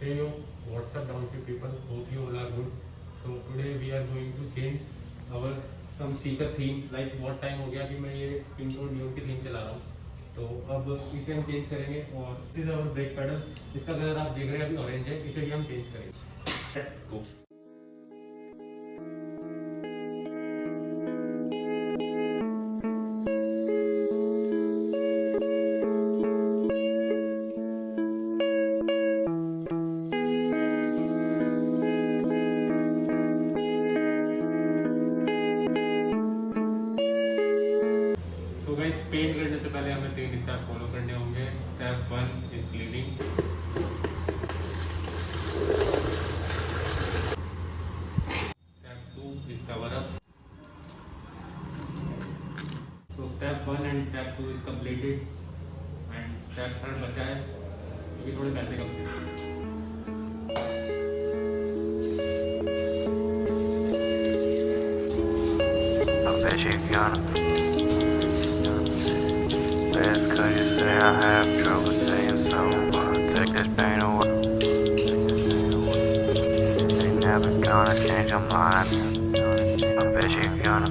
Hey yo, what's up downfield people? Hope you all are good. So today we are going to change our some speaker theme. Like what time हो गया कि मैं ये intro new की theme चला रहा हूँ. तो अब इसे हम चेंज करेंगे और this is our brake pedal. इसका कलर आप देख रहे हैं अभी ऑरेंज है, इसे भी हम चेंज करेंगे. Let's go. तो गाइस पेंट करने से पहले हमें 3 स्टेप फॉलो करने होंगे. Step 1 is cleaning. Step 2 is cover up. So step 1 and step 2 is completed and step 3 बचा है क्योंकि थोड़े पैसे कम थे. I have trouble saying so. Take this pain away. They never gonna change your mind. I bet you're gonna.